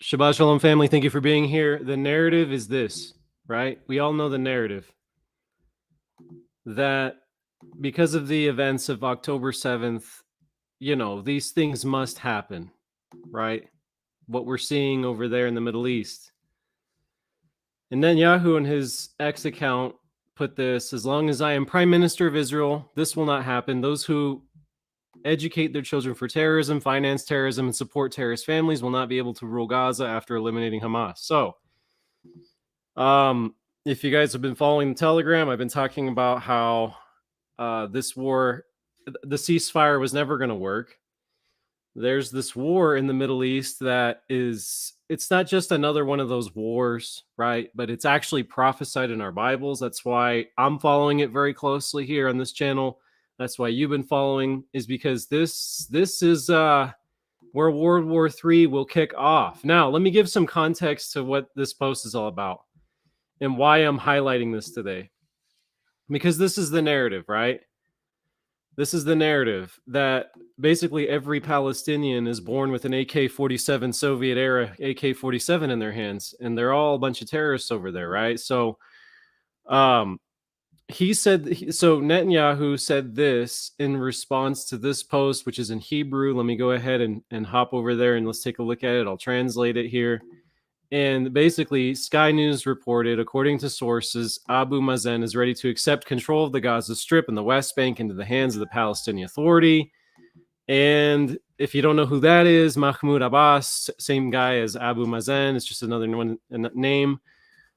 Shabbat Shalom, family. Thank you for being here. The narrative is this, right? We all know the narrative that because of the events of October 7th, these things must happen, right? What we're seeing over there in the Middle East. And then Yahoo in his X account put this: as long as I am Prime Minister of Israel, this will not happen. Those who educate their children for terrorism, finance terrorism, and support terrorist families will not be able to rule Gaza after eliminating Hamas. So, if you guys have been following the Telegram, I've been talking about how this war, the ceasefire was never going to work. There's this war in the Middle East that it's not just another one of those wars, right? But it's actually prophesied in our Bibles. That's why I'm following it very closely here on this channel. That's why you've been following, is because this is where World War III will kick off. Now, let me give some context to what this post is all about and why I'm highlighting this today. Because this is the narrative, right? This is the narrative that basically every Palestinian is born with an AK-47 Soviet era AK-47 in their hands, and they're all a bunch of terrorists over there, right? So Netanyahu said this in response to this post, which is in Hebrew. Let me go ahead and hop over there and let's take a look at it. I'll translate it here. And basically, Sky News reported, according to sources, Abu Mazen is ready to accept control of the Gaza Strip and the West Bank into the hands of the Palestinian Authority. And if you don't know who that is, Mahmoud Abbas, same guy as Abu Mazen, it's just another name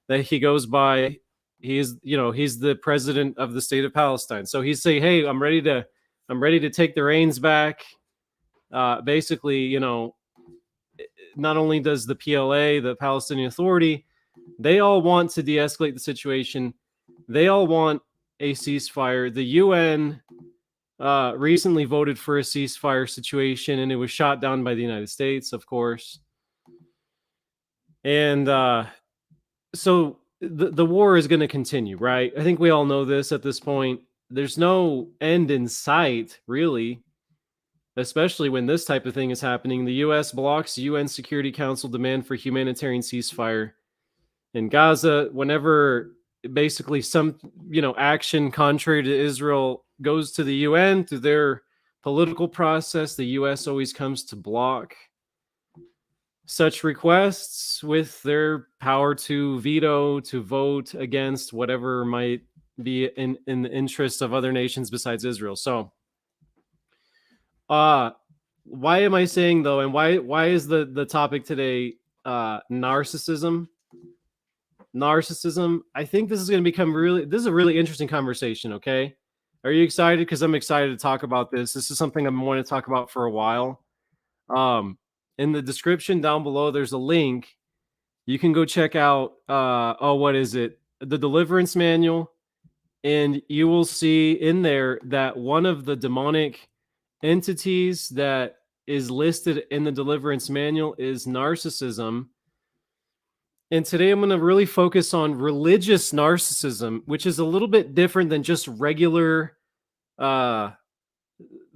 that he goes by. He's the president of the state of Palestine. So he's saying, hey, I'm ready to take the reins back. Basically, not only does the PLA, the Palestinian Authority, they all want to de-escalate the situation. They all want a ceasefire. The UN recently voted for a ceasefire situation, and it was shot down by the United States, of course. And so the war is going to continue, right? I think we all know this at this point. There's no end in sight, really. Especially when this type of thing is happening. The U.S. blocks UN Security Council demand for humanitarian ceasefire in Gaza. Whenever basically some, action contrary to Israel goes to the UN through their political process, the U.S. always comes to block such requests with their power to veto, to vote against whatever might be in the interest of other nations besides Israel. So, why am I saying though, and why is the topic today narcissism? Narcissism. I think this is going to become this is a really interesting conversation. Okay, are you excited? Because I'm excited to talk about this. This is something I've been wanting to talk about for a while. In the description down below, there's a link. You can go check out. What is it? The Deliverance Manual, and you will see in there that one of the demonic entities that is listed in the Deliverance Manual is narcissism. And today I'm going to really focus on religious narcissism, which is a little bit different than just regular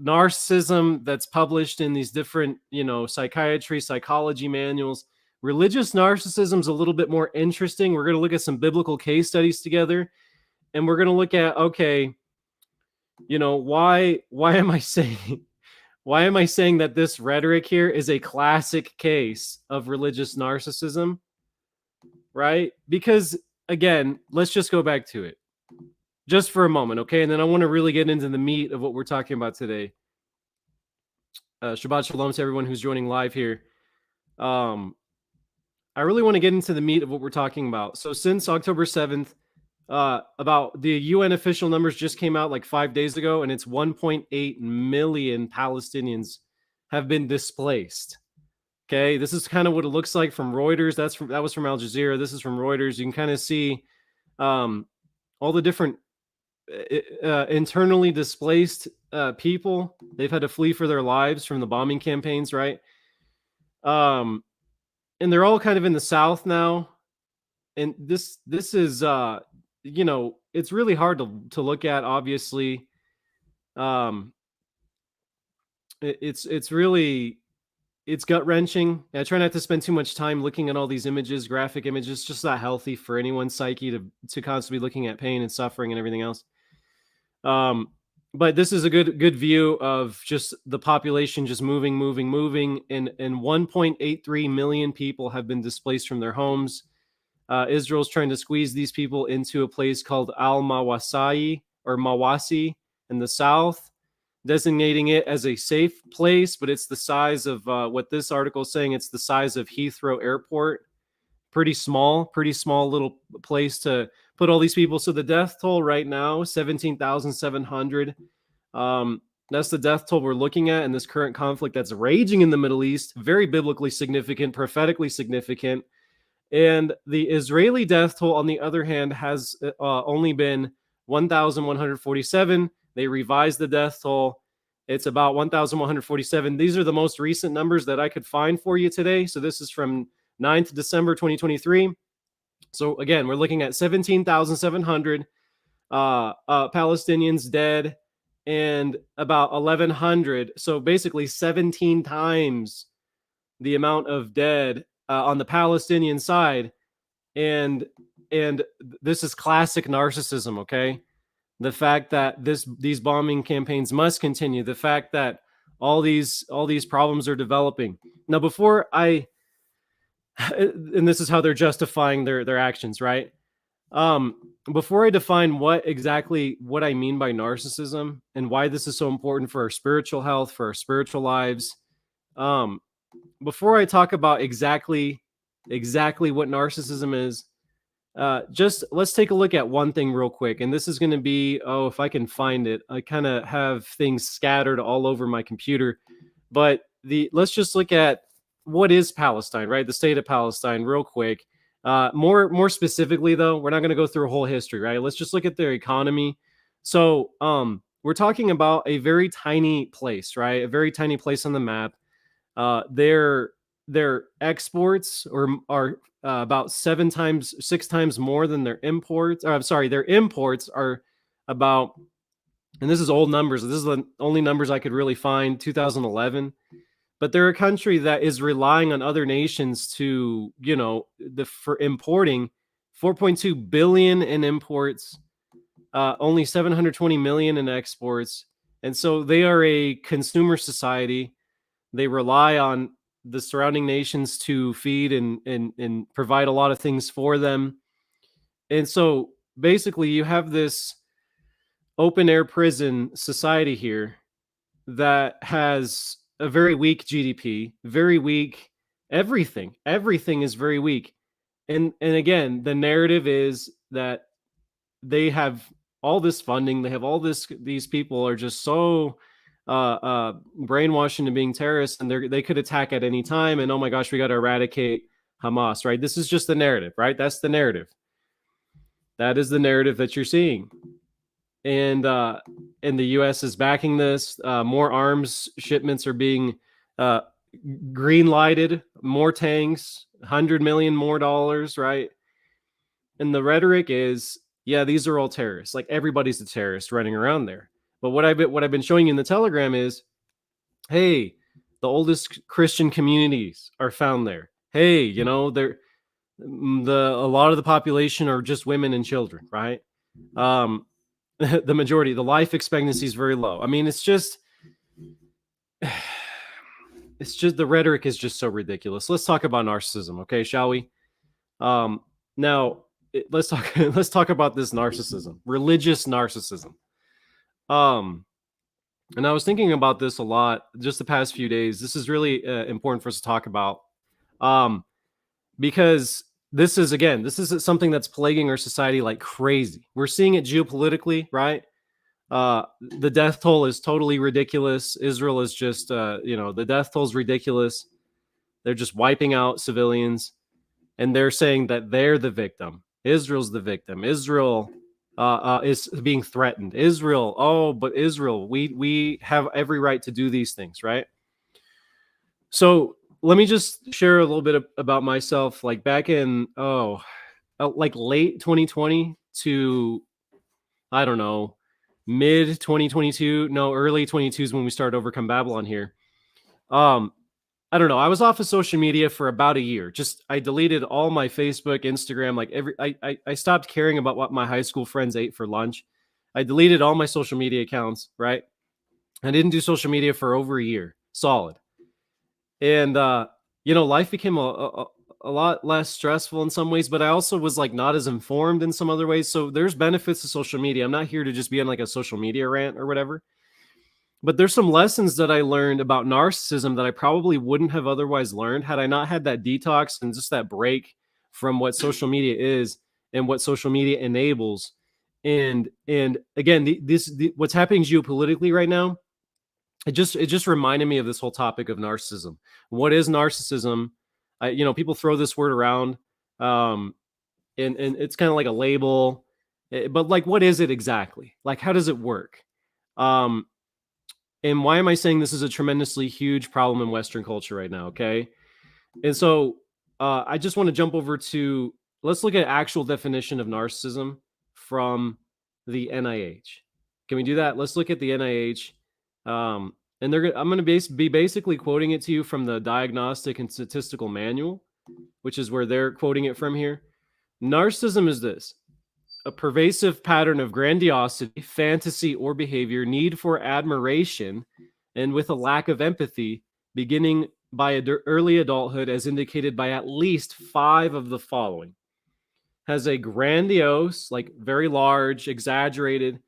narcissism that's published in these different, psychiatry, psychology manuals. Religious narcissism is a little bit more interesting. We're going to look at some biblical case studies together, and we're going to look at, okay, why am I saying that this rhetoric here is a classic case of religious narcissism, right? Because again, let's just go back to it just for a moment, okay? And then I want to really get into the meat of what we're talking about today. Shabbat Shalom to everyone who's joining live here. I really want to get into the meat of what we're talking about. So since October 7th, about the UN official numbers just came out like 5 days ago, and it's 1.8 million Palestinians have been displaced. Okay, this is kind of what it looks like from Reuters. That was from Al Jazeera. This is from Reuters. You can kind of see all the different internally displaced people. They've had to flee for their lives from the bombing campaigns, right? And they're all kind of in the south now. And this is it's really hard to look at, obviously. It's really it's gut wrenching. I try not to spend too much time looking at all these images, graphic images. It's just not healthy for anyone's psyche to constantly be looking at pain and suffering and everything else. But this is a good view of just the population just moving, and 1.83 million people have been displaced from their homes. Israel's trying to squeeze these people into a place called Al Mawasai or Mawasi in the south, designating it as a safe place, but it's the size of what this article is saying. It's the size of Heathrow Airport. Pretty small little place to put all these people. So the death toll right now, 17,700. That's the death toll we're looking at in this current conflict that's raging in the Middle East. Very biblically significant, prophetically significant. And the Israeli death toll, on the other hand, has only been 1,147. They revised the death toll. It's about 1,147. These are the most recent numbers that I could find for you today. So this is from 9th December 2023. So again, we're looking at 17,700 Palestinians dead and about 1,100. So basically 17 times the amount of dead on the Palestinian side. And this is classic narcissism, okay? The fact that these bombing campaigns must continue, the fact that all these problems are developing. Now, before I and this is how they're justifying their actions, right? Before I define what I mean by narcissism and why this is so important for our spiritual health, for our spiritual lives, before I talk about exactly what narcissism is, just let's take a look at one thing real quick. And this is going to be, if I can find it, I kind of have things scattered all over my computer, but let's just look at what is Palestine, right? The state of Palestine real quick. More specifically though, we're not going to go through a whole history, right? Let's just look at their economy. So, we're talking about a very tiny place, right? A very tiny place on the map. Their exports are about 6 times more than their imports. Or, I'm sorry, their imports are about, and this is old numbers. This is the only numbers I could really find, 2011. But they're a country that is relying on other nations to, for importing 4.2 billion in imports, only 720 million in exports. And so they are a consumer society. They rely on the surrounding nations to feed and provide a lot of things for them. And so basically you have this open air prison society here that has a very weak GDP, very weak everything. Everything is very weak. And again, the narrative is that they have all this funding, they have all this, these people are just so brainwashed into being terrorists, and they could attack at any time, and oh my gosh, we got to eradicate Hamas, right? This is just the narrative, right? That's the narrative. That is the narrative that you're seeing. And the U.S. is backing this. More arms shipments are being green lighted. More tanks, $100 million more dollars, right? And the rhetoric is, yeah, these are all terrorists. Like everybody's a terrorist running around there. But what I've been showing you in the Telegram is, hey, the oldest Christian communities are found there. Hey, a lot of the population are just women and children, right? The majority, the life expectancy is very low. I mean, it's just the rhetoric is just so ridiculous. Let's talk about narcissism, okay? Shall we? Now let's talk about this narcissism, religious narcissism. And I was thinking about this a lot just the past few days. This is really important for us to talk about, because this is something that's plaguing our society like crazy. We're seeing it geopolitically, right? The death toll is totally ridiculous. Israel is just, the death toll is ridiculous. They're just wiping out civilians, and they're saying that they're the victim. Israel's the victim. Israel is being threatened. But Israel, we have every right to do these things, right? So let me just share a little bit about myself. Like back in like late 2020 to, I don't know, mid 2022, no, early 22 is when we started Overcome Babylon here. I don't know. I was off of social media for about a year. Just I deleted all my Facebook, Instagram, like I stopped caring about what my high school friends ate for lunch. I deleted all my social media accounts, right? I didn't do social media for over a year, solid. And life became a lot less stressful in some ways, but I also was like not as informed in some other ways. So there's benefits to social media. I'm not here to just be on like a social media rant or whatever. But there's some lessons that I learned about narcissism that I probably wouldn't have otherwise learned had I not had that detox and just that break from what social media is and what social media enables. And again, what's happening geopolitically right now, it just reminded me of this whole topic of narcissism. What is narcissism? People throw this word around, and it's kind of like a label, but like, what is it exactly? Like, how does it work? And why am I saying this is a tremendously huge problem in Western culture right now? Okay. And so I just want to jump over to, let's look at actual definition of narcissism from the NIH. Can we do that? Let's look at the NIH. And I'm going to be basically quoting it to you from the Diagnostic and Statistical Manual, which is where they're quoting it from here. Narcissism is this: a pervasive pattern of grandiosity, fantasy, or behavior, need for admiration, and with a lack of empathy, beginning by early adulthood, as indicated by at least 5 of the following. Has a grandiose, like very large, exaggerated,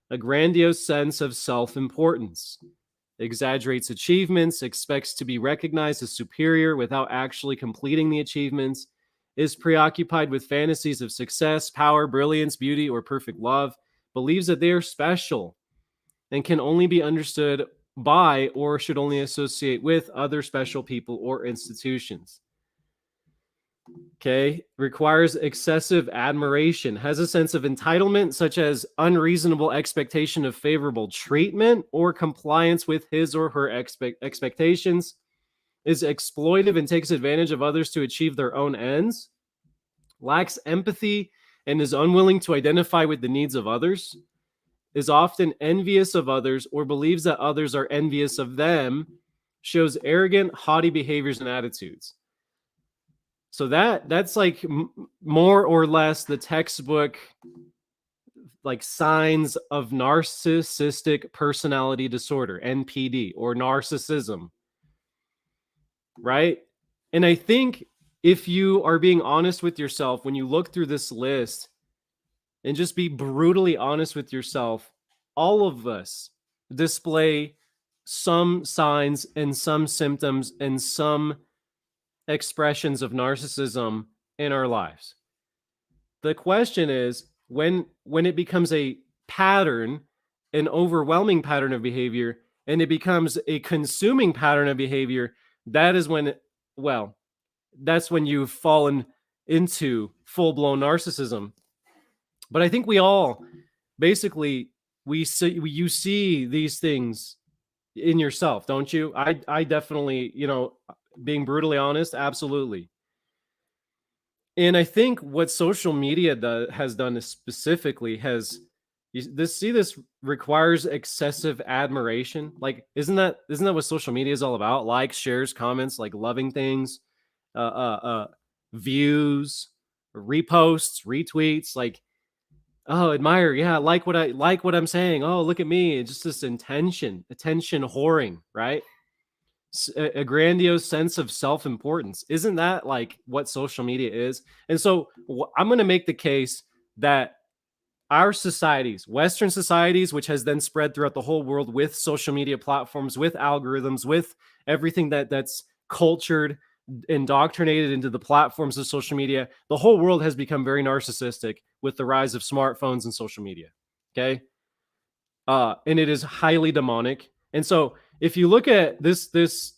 a grandiose sense of self-importance. Exaggerates achievements, expects to be recognized as superior without actually completing the achievements, is preoccupied with fantasies of success, power, brilliance, beauty, or perfect love, believes that they are special and can only be understood by or should only associate with other special people or institutions. Okay, requires excessive admiration, has a sense of entitlement, such as unreasonable expectation of favorable treatment or compliance with his or her expectations, is exploitive and takes advantage of others to achieve their own ends, lacks empathy and is unwilling to identify with the needs of others, is often envious of others or believes that others are envious of them, shows arrogant, haughty behaviors and attitudes. So that's like more or less the textbook, like, signs of narcissistic personality disorder, NPD, or narcissism, right? And I think if you are being honest with yourself, when you look through this list and just be brutally honest with yourself, all of us display some signs and some symptoms and some expressions of narcissism in our lives. The question is, when it becomes a pattern, an overwhelming pattern of behavior, and it becomes a consuming pattern of behavior, that is when, that's when you've fallen into full-blown narcissism. But I think we all basically, you see these things in yourself, don't you? I definitely, being brutally honest, absolutely. And I think what social media has done specifically this requires excessive admiration. Like, isn't that what social media is all about? Likes, shares, comments, like loving things, views, reposts, retweets, like, oh, admire, yeah, like what I'm saying. Oh, look at me. It's just this attention whoring, right? A grandiose sense of self-importance. Isn't that like what social media is? And so I'm going to make the case that our societies, Western societies, which has then spread throughout the whole world with social media platforms, with algorithms, with everything that's cultured, indoctrinated into the platforms of social media, the whole world has become very narcissistic with the rise of smartphones and social media. Okay. And it is highly demonic. And so if you look at this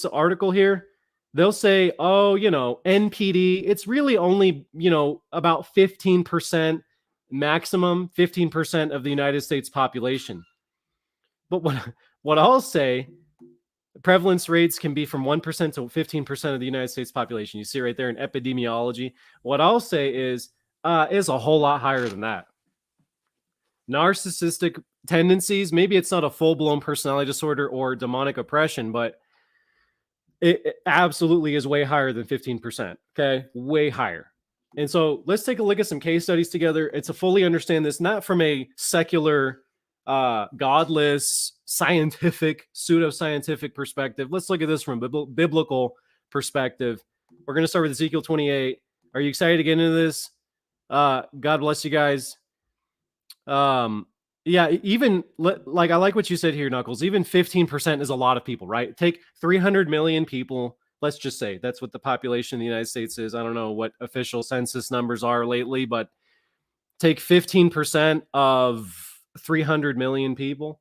article here, they'll say, oh, NPD, it's really only, about 15%, maximum 15% of the United States population. But what I'll say, prevalence rates can be from 1% to 15% of the United States population. You see right there in epidemiology. What I'll say is a whole lot higher than that. Narcissistic tendencies, maybe it's not a full-blown personality disorder or demonic oppression, but it absolutely is way higher than 15%. Okay, way higher. And so let's take a look at some case studies together. It's to fully understand this, not from a secular, godless, scientific, pseudo-scientific perspective. Let's look at this from a biblical perspective. We're going to start with Ezekiel 28. Are you excited to get into this? God bless you guys. Yeah, even like I like what you said here, Knuckles. Even 15% is a lot of people, right? Take 300 million people. Let's just say that's what the population of the United States is. I don't know what official census numbers are lately, but take 15% of 300 million people.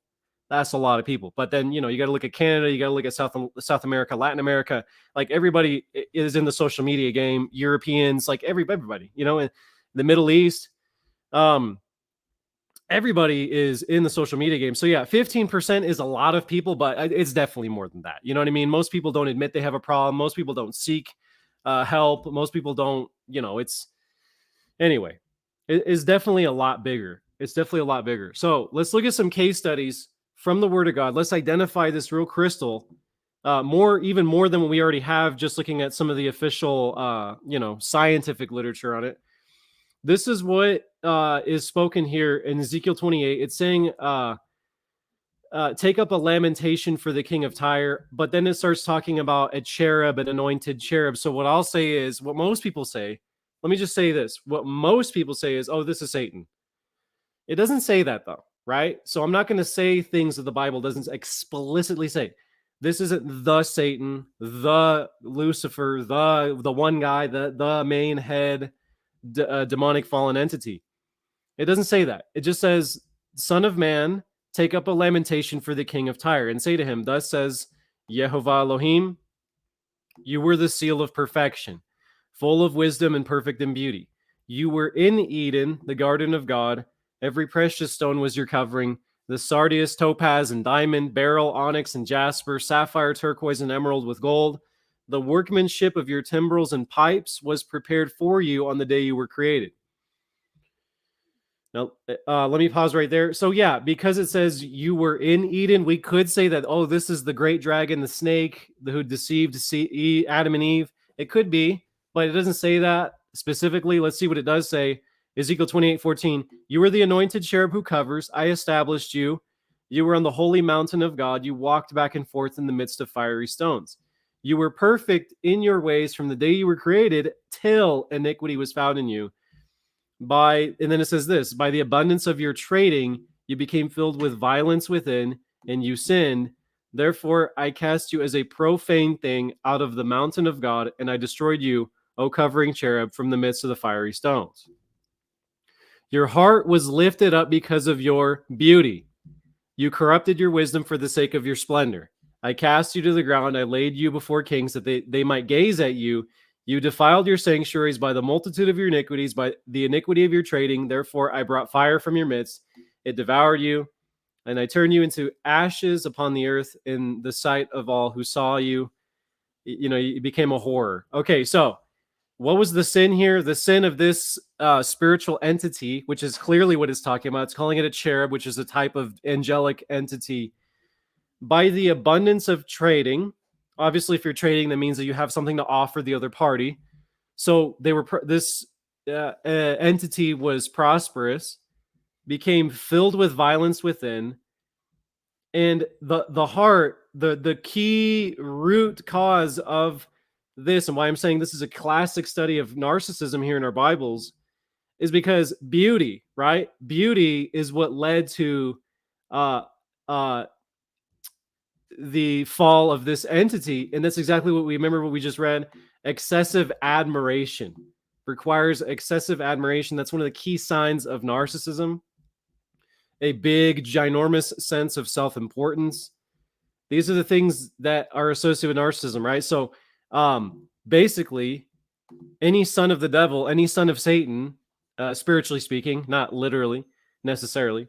That's a lot of people. But then, you got to look at Canada, you got to look at South America, Latin America. Like everybody is in the social media game. Europeans, like everybody, in the Middle East. Everybody is in the social media game. So yeah, 15% is a lot of people, but it's definitely more than that. You know what I mean? Most people don't admit they have a problem. Most people don't seek help. Most people don't, anyway, it's definitely a lot bigger. It's definitely a lot bigger. So let's look at some case studies from the Word of God. Let's identify this real crystal even more than what we already have, just looking at some of the official, scientific literature on it. This is what is spoken here in Ezekiel 28. It's saying, take up a lamentation for the king of Tyre, but then it starts talking about a cherub, an anointed cherub. So what I'll say is what most people say. Let me just say this. What most people say is, oh, this is Satan. It doesn't say that though, right? So I'm not going to say things that the Bible doesn't explicitly say. This isn't the Satan, the Lucifer, the one guy, the main head, demonic fallen entity. It doesn't say that. It just says, Son of man, take up a lamentation for the king of Tyre and say to him, thus says Yehovah Elohim, you were the seal of perfection, full of wisdom and perfect in beauty. You were in Eden, the garden of God. Every precious stone was your covering, the sardius, topaz, and diamond, beryl, onyx, and jasper, sapphire, turquoise, and emerald with gold. The workmanship of your timbrels and pipes was prepared for you on the day you were created. Now, let me pause right there. So yeah, because it says you were in Eden, we could say that, oh, this is the great dragon, the snake, who deceived Adam and Eve. It could be, but it doesn't say that specifically. Let's see what it does say. Ezekiel 28:14. You were the anointed cherub who covers. I established you. You were on the holy mountain of God. You walked back and forth in the midst of fiery stones. You were perfect in your ways from the day you were created till iniquity was found in you. And then it says this, by the abundance of your trading, you became filled with violence within, and you sinned. Therefore, I cast you as a profane thing out of the mountain of God, and I destroyed you, O covering cherub, from the midst of the fiery stones. Your heart was lifted up because of your beauty. You corrupted your wisdom for the sake of your splendor. I cast you to the ground. I laid you before kings that they might gaze at you. You defiled your sanctuaries by the multitude of your iniquities, by the iniquity of your trading. Therefore, I brought fire from your midst. It devoured you, and I turned you into ashes upon the earth in the sight of all who saw you. You became a horror. Okay, so what was the sin here? The sin of this spiritual entity, which is clearly what it's talking about. It's calling it a cherub, which is a type of angelic entity. By the abundance of trading, obviously, if you're trading, that means that you have something to offer the other party. So this entity was prosperous, became filled with violence within, and the heart, the key root cause of this, and why I'm saying this is a classic study of narcissism here in our Bibles, is because beauty, right? Beauty is what led to the fall of this entity. And that's exactly what what we just read. Excessive admiration requires excessive admiration. That's one of the key signs of narcissism. A big, ginormous sense of self-importance. These are the things that are associated with narcissism, right? So basically, any son of the devil, any son of Satan, spiritually speaking, not literally necessarily,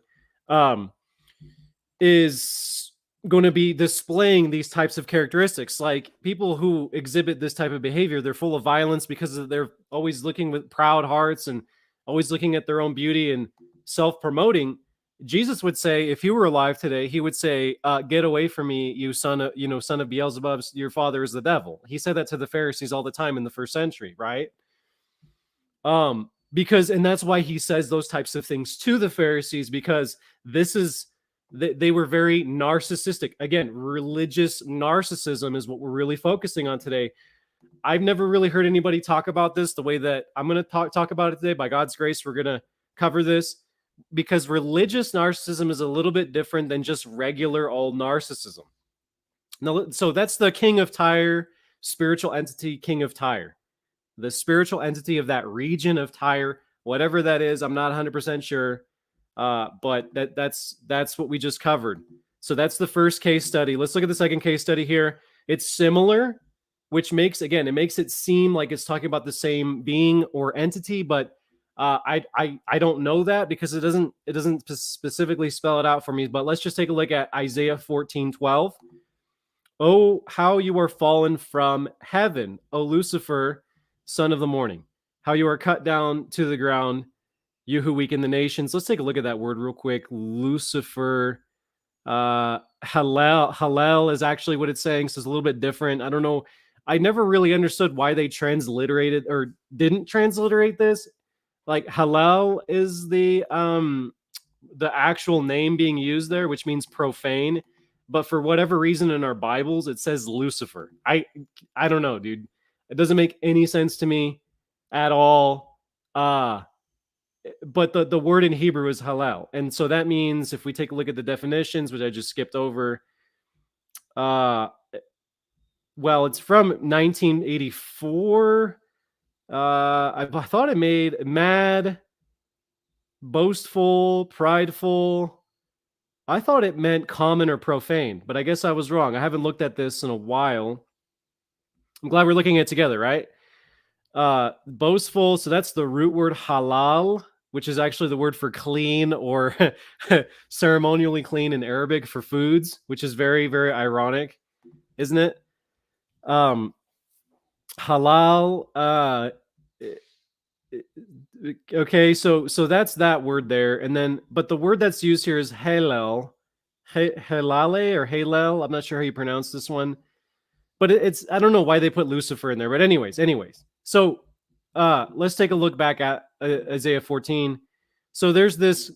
is going to be displaying these types of characteristics. Like people who exhibit this type of behavior, they're full of violence because they're always looking with proud hearts and always looking at their own beauty and self-promoting. Jesus would say, if he were alive today, he would say, "Get away from me, you son of Beelzebub. Your father is the devil." He said that to the Pharisees all the time in the first century, right? Because, and that's why he says those types of things to the Pharisees, because this is they were very narcissistic. Again, religious narcissism is what we're really focusing on today. I've never really heard anybody talk about this the way that I'm going to talk about it today. By God's grace, we're going to cover this, because religious narcissism is a little bit different than just regular old narcissism. Now, so that's the king of Tyre, spiritual entity, king of Tyre, the spiritual entity of that region of Tyre, whatever that is. I'm not 100% sure, but that's what we just covered. So that's the first case study. Let's look at the second case study here. It's similar, which makes, again, it makes it seem like it's talking about the same being or entity, but I don't know that, because it doesn't specifically spell it out for me. But let's just take a look at Isaiah 14:12. Oh, how you are fallen from heaven, O Lucifer, son of the morning. How you are cut down to the ground, you who weaken the nations. Let's take a look at that word real quick. Lucifer. Hallel is actually what it's saying, so it's a little bit different. I don't know. I never really understood why they transliterated or didn't transliterate this. Like, Hallel is the actual name being used there, which means profane. But for whatever reason in our Bibles, it says Lucifer. I don't know, dude. It doesn't make any sense to me at all. But the word in Hebrew is Hallel. And so that means, if we take a look at the definitions, which I just skipped over, well, it's from 1984. I thought it made mad, boastful, prideful. I thought it meant common or profane, but I guess I was wrong. I haven't looked at this in a while. I'm glad we're looking at it together, right? Boastful, so that's the root word halal, which is actually the word for clean or ceremonially clean in Arabic for foods, which is very, very ironic, isn't it? Halal, okay, so that's that word there. And then, but the word that's used here is halal, halale or halal. I'm not sure how you pronounce this one, but it's, I don't know why they put Lucifer in there, but anyways. So let's take a look back at Isaiah 14. So there's this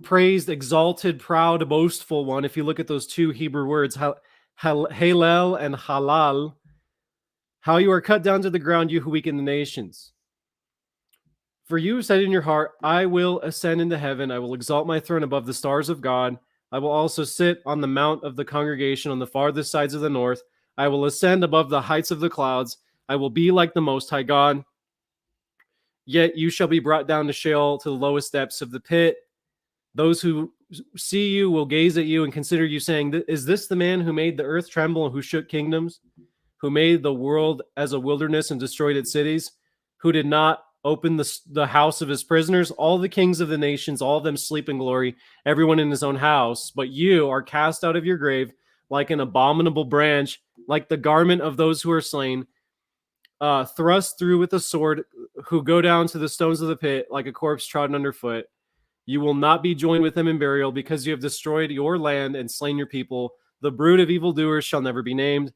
praised, exalted, proud, boastful one. If you look at those two Hebrew words, halal and halal, how you are cut down to the ground, you who weaken the nations. For you said in your heart, I will ascend into heaven. I will exalt my throne above the stars of God. I will also sit on the mount of the congregation on the farthest sides of the north. I will ascend above the heights of the clouds. I will be like the Most High God. Yet you shall be brought down to Sheol, to the lowest depths of the pit. Those who see you will gaze at you and consider you, saying, is this the man who made the earth tremble and who shook kingdoms? Who made the world as a wilderness and destroyed its cities? Who did not open the house of his prisoners? All the kings of the nations, all of them sleep in glory, everyone in his own house. But you are cast out of your grave like an abominable branch, like the garment of those who are slain, thrust through with a sword, who go down to the stones of the pit like a corpse trodden underfoot. You will not be joined with them in burial, because you have destroyed your land and slain your people. The brood of evildoers shall never be named.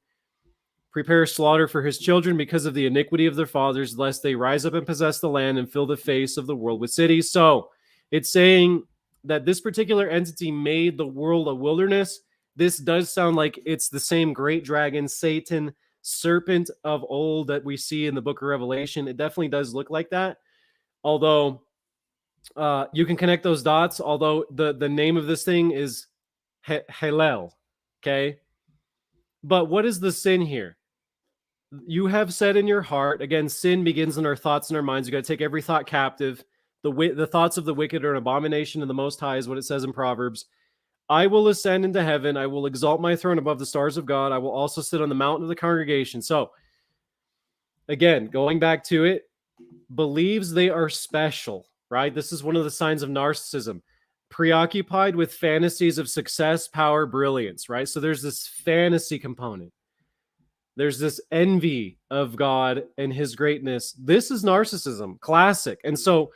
Prepare slaughter for his children because of the iniquity of their fathers, lest they rise up and possess the land and fill the face of the world with cities. So it's saying that this particular entity made the world a wilderness. This does sound like it's the same great dragon, Satan, serpent of old that we see in the book of Revelation. It definitely does look like that. Although you can connect those dots, although the name of this thing is Hallel. Okay. But what is the sin here? You have said in your heart, again, sin begins in our thoughts and our minds. You got to take every thought captive. The thoughts of the wicked are an abomination to the Most High, is what it says in Proverbs. I will ascend into heaven. I will exalt my throne above the stars of God. I will also sit on the mountain of the congregation. So, again, going back to it, believes they are special, right? This is one of the signs of narcissism. Preoccupied with fantasies of success, power, brilliance, right? So there's this fantasy component. There's this envy of God and his greatness. This is narcissism, classic. And so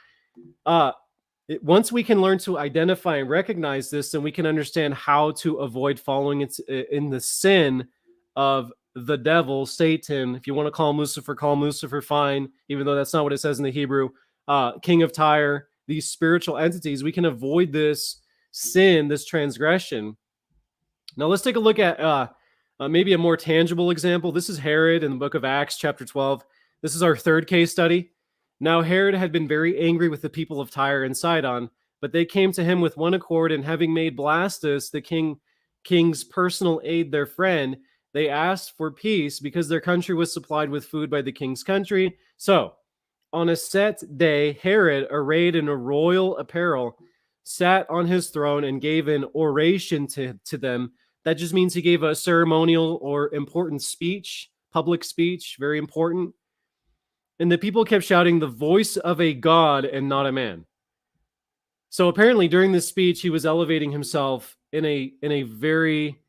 Once we can learn to identify and recognize this, then we can understand how to avoid following in the sin of the devil, Satan. If you want to call him Lucifer, fine, even though that's not what it says in the Hebrew. King of Tyre, these spiritual entities, we can avoid this sin, this transgression. Now let's take a look at maybe a more tangible example. This is Herod in the book of Acts, chapter 12. This is our third case study. Now Herod had been very angry with the people of Tyre and Sidon, but they came to him with one accord, and having made Blastus, the king's personal aide, their friend, they asked for peace because their country was supplied with food by the king's country. So, on a set day, Herod, arrayed in a royal apparel, sat on his throne and gave an oration to them. That just means he gave a ceremonial or important speech, public speech, very important. And the people kept shouting, "The voice of a god and not a man." So apparently during this speech, he was elevating himself in a very,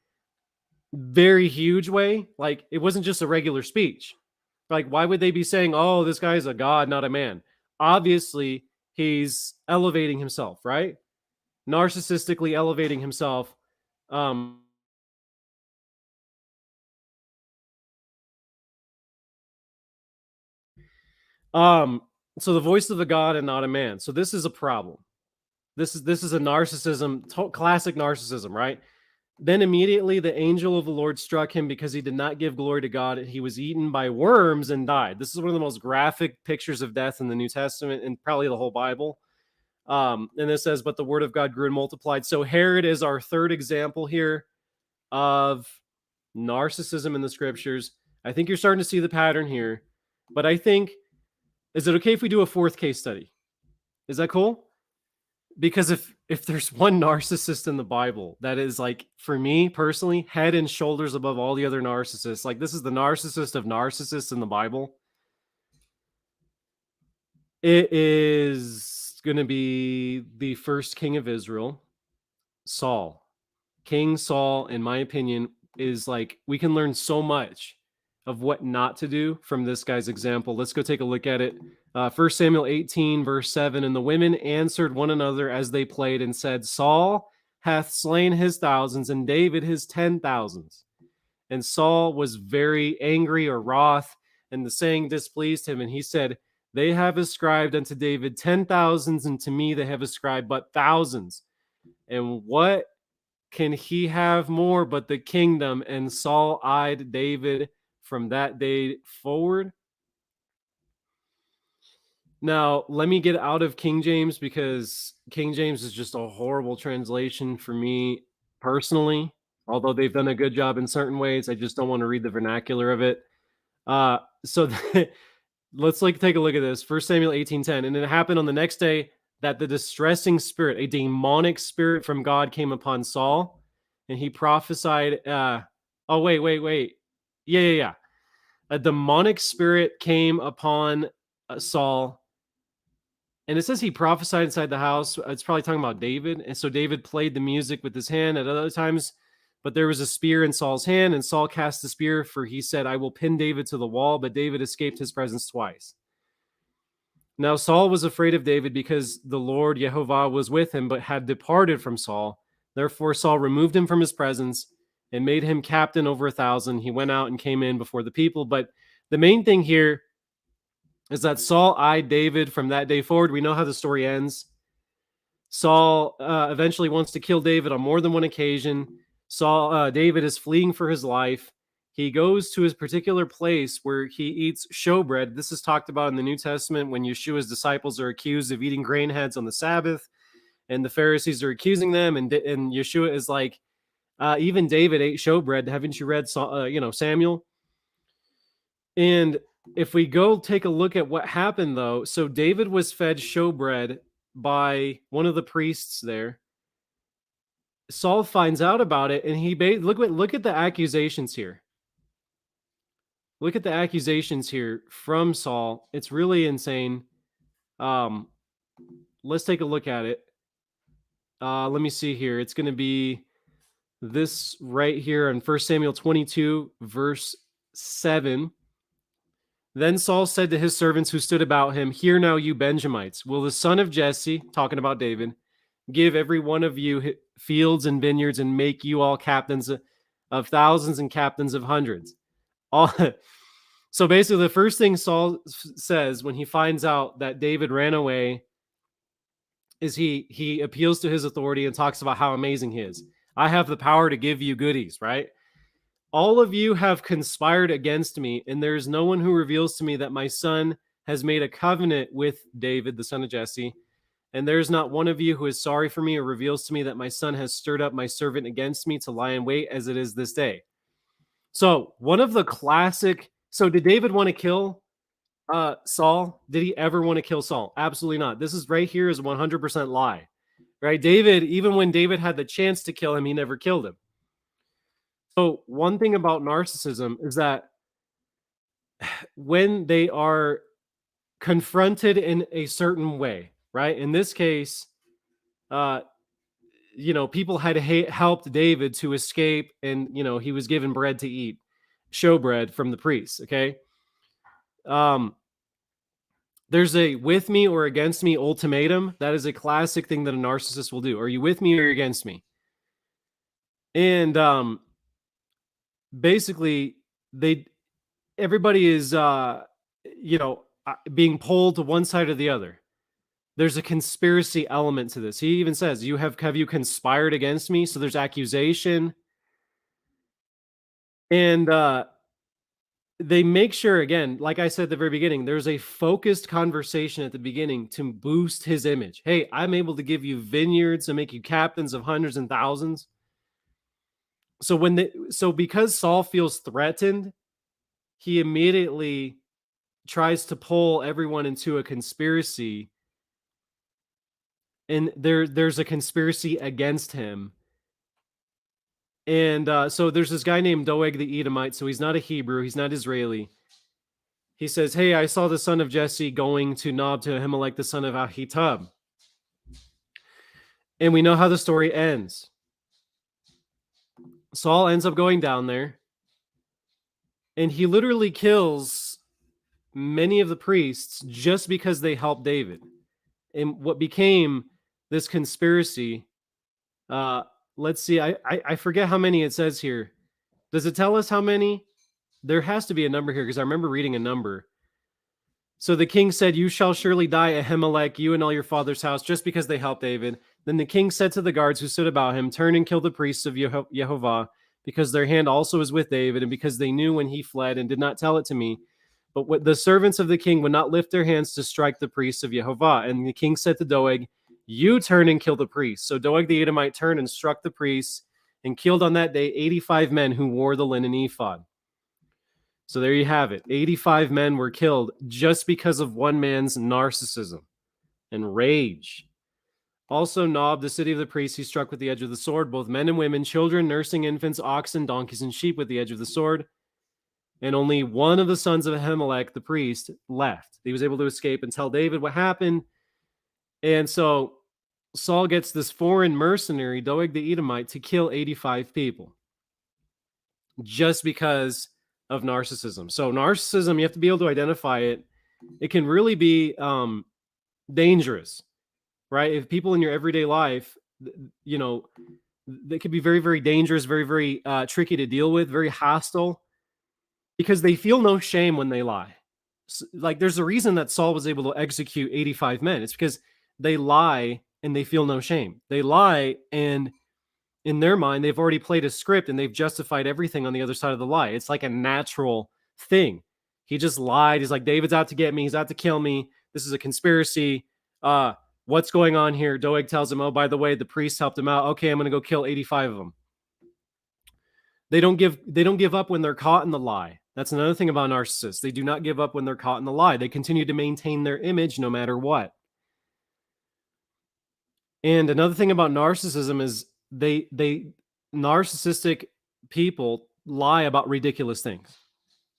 very huge way. Like, it wasn't just a regular speech. Like, why would they be saying, "Oh, this guy's a god, not a man"? Obviously, he's elevating himself, right? Narcissistically elevating himself. Um, um, so the voice of a god and not a man. So this is a problem. This is a narcissism, classic narcissism, right? Then immediately the angel of the Lord struck him because he did not give glory to God. He was eaten by worms and died. This is one of the most graphic pictures of death in the New Testament and probably the whole Bible. And it says, "But the word of God grew and multiplied." So Herod is our third example here of narcissism in the scriptures. I think you're starting to see the pattern here. But I think, is it okay if we do a fourth case study? Is that cool? Because if there's one narcissist in the Bible that is, like, for me personally, head and shoulders above all the other narcissists, like, this is the narcissist of narcissists in the Bible, it is going to be the first king of Israel, Saul. King Saul, in my opinion, is like, we can learn so much of what not to do from this guy's example. Let's go take a look at it. 1 Samuel 18, verse 7. "And the women answered one another as they played and said, Saul hath slain his thousands, and David his 10,000s. And Saul was very angry," or wroth, "and the saying displeased him. And he said, They have ascribed unto David 10,000s, and to me they have ascribed but thousands. And what can he have more but the kingdom?" And Saul eyed David from that day forward. Now, let me get out of King James, because King James is just a horrible translation for me personally. Although they've done a good job in certain ways, I just don't want to read the vernacular of it. So let's take a look at this. 1 Samuel 18:10. "And it happened on the next day that the distressing spirit, a demonic spirit from God, came upon Saul, and he prophesied." Oh, wait. Yeah. A demonic spirit came upon Saul, and it says he prophesied inside the house. It's probably talking about David. And so David played the music with his hand at other times, but there was a spear in Saul's hand, and Saul cast the spear, for he said, "I will pin David to the wall," but David escaped his presence twice. Now Saul was afraid of David because the Lord Jehovah was with him, but had departed from Saul. Therefore Saul removed him from his presence and made him captain over 1,000. He went out and came in before the people. But the main thing here is that Saul eyed David from that day forward. We know how the story ends. Saul eventually wants to kill David on more than one occasion. David is fleeing for his life. He goes to his particular place where he eats showbread. This is talked about in the New Testament when Yeshua's disciples are accused of eating grain heads on the Sabbath, and the Pharisees are accusing them, and Yeshua is like, even David ate showbread. Haven't you read Samuel? And if we go take a look at what happened, though, so David was fed showbread by one of the priests there. Saul finds out about it, and he look at the accusations here. Look at the accusations here from Saul. It's really insane. Let's take a look at it. Let me see here. It's going to be this right here in 1 Samuel 22, verse 7. Then Saul said to his servants who stood about him, "Hear now, you Benjamites. Will the son of Jesse," talking about David, "give every one of you fields and vineyards and make you all captains of thousands and captains of hundreds?" All So basically, the first thing Saul says when he finds out that David ran away is he appeals to his authority and talks about how amazing he is. "I have the power to give you goodies," right? "All of you have conspired against me, and there is no one who reveals to me that my son has made a covenant with David, the son of Jesse. And there is not one of you who is sorry for me or reveals to me that my son has stirred up my servant against me to lie in wait as it is this day." So one of the classic. So did David want to kill Saul? Did he ever want to kill Saul? Absolutely not. This is right here is 100% lie, right? David, even when David had the chance to kill him, he never killed him. So one thing about narcissism is that when they are confronted in a certain way, right? In this case, uh, people had helped David to escape, and he was given bread to eat, showbread from the priests. Okay, um, there's a with me or against me ultimatum. That is a classic thing that a narcissist will do. Are you with me or against me? And basically, they everybody is being pulled to one side or the other. There's a conspiracy element to this. He even says, have you conspired against me?" So there's accusation. And they make sure, again, like I said at the very beginning, there's a focused conversation at the beginning to boost his image. "Hey, I'm able to give you vineyards and make you captains of hundreds and thousands." So because Saul feels threatened, he immediately tries to pull everyone into a conspiracy, and there's a conspiracy against him. And so there's this guy named Doeg the Edomite. So he's not a Hebrew, he's not Israeli. He says, "Hey, I saw the son of Jesse going to Nob to Ahimelech, the son of Ahitub." And we know how the story ends. Saul ends up going down there, and he literally kills many of the priests just because they helped David. And what became this conspiracy, let's see, I forget how many it says here. Does it tell us how many? There has to be a number here, because I remember reading a number. So the king said, "You shall surely die, Ahimelech, you and all your father's house," just because they helped David. Then the king said to the guards who stood about him, "Turn and kill the priests of Jehovah, because their hand also is with David, and because they knew when he fled and did not tell it to me. But what the servants of the king would not lift their hands to strike the priests of Jehovah." And the king said to Doeg, "You turn and kill the priests." So Doeg the Edomite turned and struck the priests, and killed on that day 85 men who wore the linen ephod. So there you have it. 85 men were killed just because of one man's narcissism and rage. Also, Nob, the city of the priests, he struck with the edge of the sword, both men and women, children, nursing infants, oxen, donkeys, and sheep with the edge of the sword. And only one of the sons of Ahimelech, the priest, left. He was able to escape and tell David what happened. And so Saul gets this foreign mercenary, Doeg the Edomite, to kill 85 people just because of narcissism. So narcissism, you have to be able to identify it. It can really be dangerous, right? If people in your everyday life, they could be very, very dangerous, very, very tricky to deal with, very hostile, because they feel no shame when they lie. Like, there's a reason that Saul was able to execute 85 men. It's because they lie and they feel no shame. They lie, and in their mind, they've already played a script and they've justified everything on the other side of the lie. It's like a natural thing. He just lied. He's like, "David's out to get me. He's out to kill me. This is a conspiracy. What's going on here?" Doeg tells him, "Oh, by the way, the priests helped him out. Okay, I'm going to go kill 85 of them." They don't give up when they're caught in the lie. That's another thing about narcissists. They do not give up when they're caught in the lie. They continue to maintain their image no matter what. And another thing about narcissism is they narcissistic people lie about ridiculous things.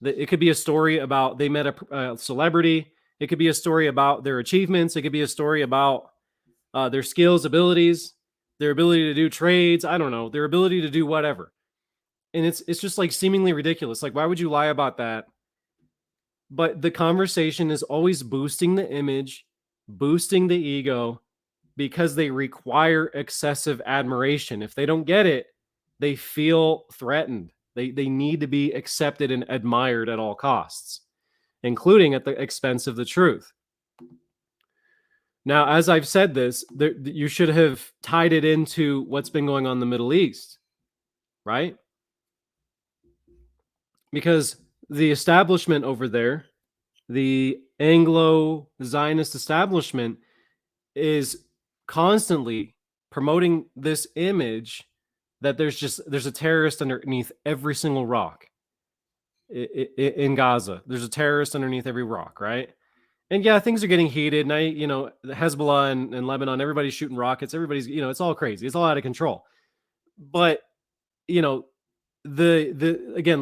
It could be a story about they met a celebrity. It could be a story about their achievements. It could be a story about their skills, abilities, their ability to do trades. I don't know, their ability to do whatever. And it's just like seemingly ridiculous. Like, why would you lie about that? But the conversation is always boosting the image, boosting the ego, because they require excessive admiration. If they don't get it, they feel threatened. They need to be accepted and admired at all costs, including at the expense of the truth. Now, as I've said this, you should have tied it into what's been going on in the Middle East, right? Because the establishment over there, the Anglo-Zionist establishment, is constantly promoting this image that there's a terrorist underneath every single rock in Gaza. There's a terrorist underneath every rock, right? And yeah, things are getting heated. And Hezbollah and Lebanon, everybody's shooting rockets. Everybody's, it's all crazy. It's all out of control. But, again,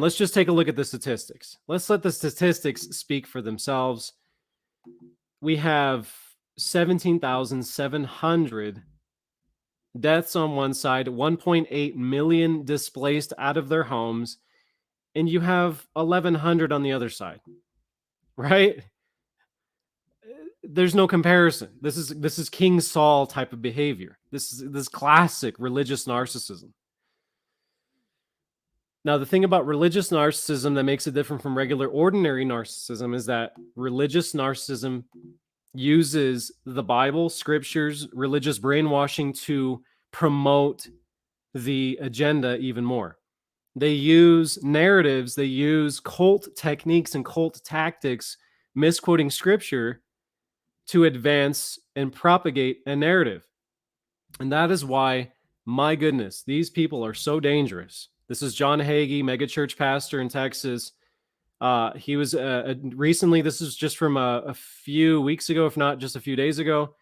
let's just take a look at the statistics. Let's let the statistics speak for themselves. We have 17,700 deaths on one side, 1.8 million displaced out of their homes, and you have 1,100 on the other side, right? There's no comparison. This is King Saul type of behavior. This is classic religious narcissism. Now, the thing about religious narcissism that makes it different from regular ordinary narcissism is that religious narcissism uses the Bible, scriptures, religious brainwashing to promote the agenda even more. They use narratives, they use cult techniques and cult tactics, misquoting scripture to advance and propagate a narrative. And that is why, my goodness, these people are so dangerous. This is John Hagee, megachurch pastor in Texas. He was recently, this is just from a few weeks ago, if not just a few days ago,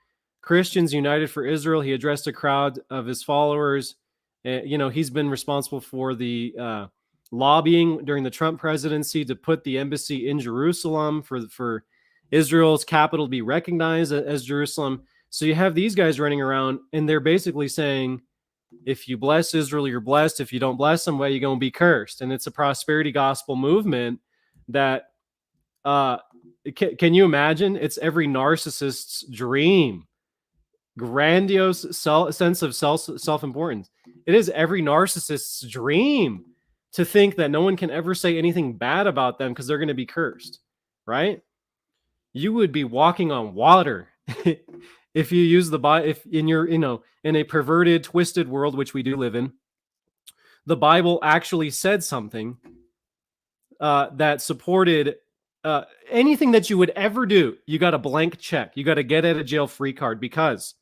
Christians United for Israel. He addressed a crowd of his followers. He's been responsible for the lobbying during the Trump presidency to put the embassy in Jerusalem for Israel's capital to be recognized as Jerusalem. So you have these guys running around, and they're basically saying, if you bless Israel, you're blessed. If you don't bless them, well, you're going to be cursed. And it's a prosperity gospel movement that, can you imagine? It's every narcissist's dream. Grandiose sense of self-importance. It is every narcissist's dream to think that no one can ever say anything bad about them because they're going to be cursed, right? You would be walking on water if you use the Bible. If in your, in a perverted, twisted world, which we do live in, the Bible actually said something that supported anything that you would ever do. You got a blank check. You got a get out of jail free card because,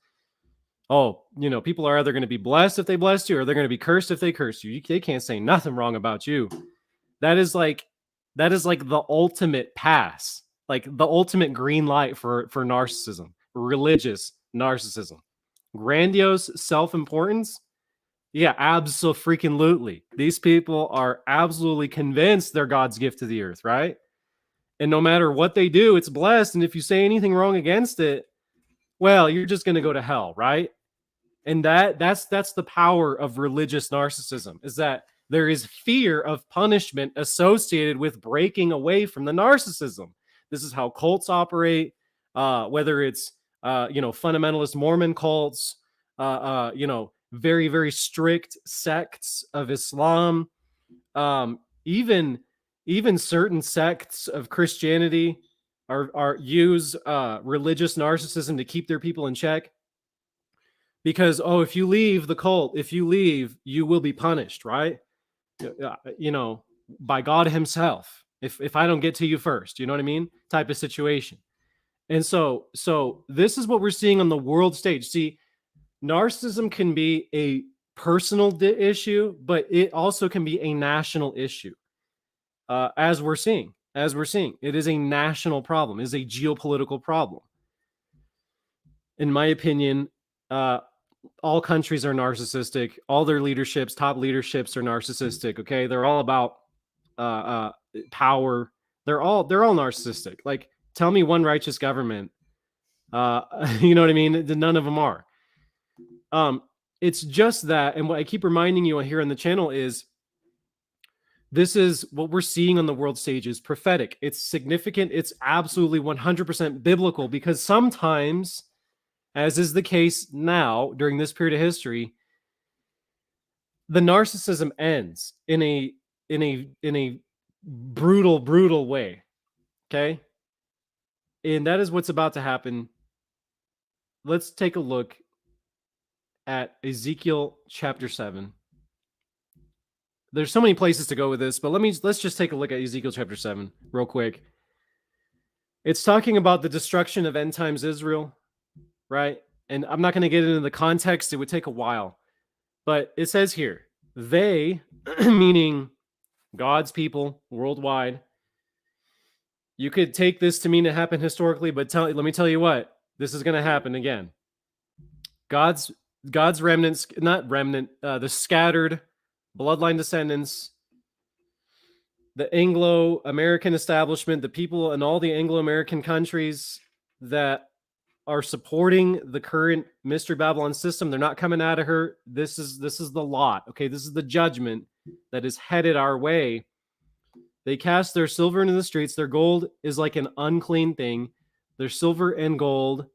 people are either going to be blessed if they blessed you, or they're going to be cursed if they curse you. They can't say nothing wrong about you. That is like the ultimate pass, like the ultimate green light for narcissism, religious narcissism, grandiose self-importance. Yeah, absolutely. These people are absolutely convinced they're God's gift to the earth, right? And no matter what they do, it's blessed. And if you say anything wrong against it, well, you're just going to go to hell, right? And that's the power of religious narcissism, is that there is fear of punishment associated with breaking away from the narcissism. This is how cults operate, whether it's fundamentalist Mormon cults, very, very strict sects of Islam, even certain sects of Christianity are use religious narcissism to keep their people in check. Because, if you leave the cult, you will be punished, right? By God himself. If I don't get to you first, you know what I mean? Type of situation. And so this is what we're seeing on the world stage. See, narcissism can be a personal issue, but it also can be a national issue. As we're seeing, it is a national problem. It is a geopolitical problem. In my opinion, all countries are narcissistic. All their top leaderships are narcissistic. Okay, they're all about power. They're all narcissistic. Like, tell me one righteous government. You know what I mean? None of them are. It's just that, and what I keep reminding you here on the channel is, This is what we're seeing on the world stage is prophetic. It's significant. It's absolutely 100% biblical, because sometimes, as is the case now during this period of history, the narcissism ends in a brutal way. Okay? And that is what's about to happen. Let's take a look at Ezekiel chapter 7. There's so many places to go with this, but let's just take a look at Ezekiel chapter 7 real quick. It's talking about the destruction of end times Israel, right? And I'm not going to get into the context, it would take a while. But it says here, they, meaning God's people worldwide. You could take this to mean it happened historically, but let me tell you what, this is going to happen again. God's remnants, not remnant, the scattered bloodline descendants, the Anglo-American establishment, the people in all the Anglo-American countries that are supporting the current Mystery Babylon system. They're not coming out of her. This is the lot. Okay, this is the judgment that is headed our way. They cast their silver into the streets. Their gold is like an unclean thing. Their silver and gold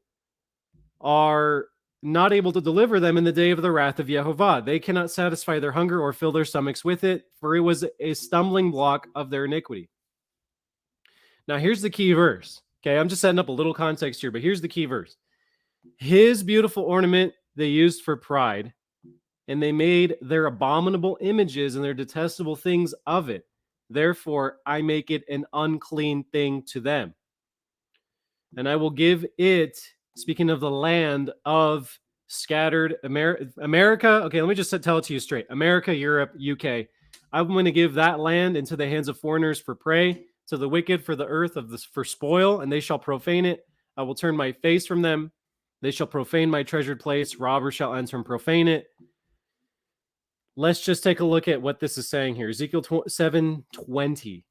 are not able to deliver them in the day of the wrath of Yehovah. They cannot satisfy their hunger or fill their stomachs with it, for it was a stumbling block of their iniquity. Now, here's the key verse. Okay, I'm just setting up a little context here, but here's the key verse. His beautiful ornament they used for pride, and they made their abominable images and their detestable things of it. Therefore, I make it an unclean thing to them. And I will give it, speaking of the land of scattered America. Okay, let me just tell it to you straight. America, Europe, UK. I'm going to give that land into the hands of foreigners for prey, to the wicked for the earth for spoil, and they shall profane it. I will turn my face from them. They shall profane my treasured place. Robbers shall enter and profane it. Let's just take a look at what this is saying here. Ezekiel 7:20.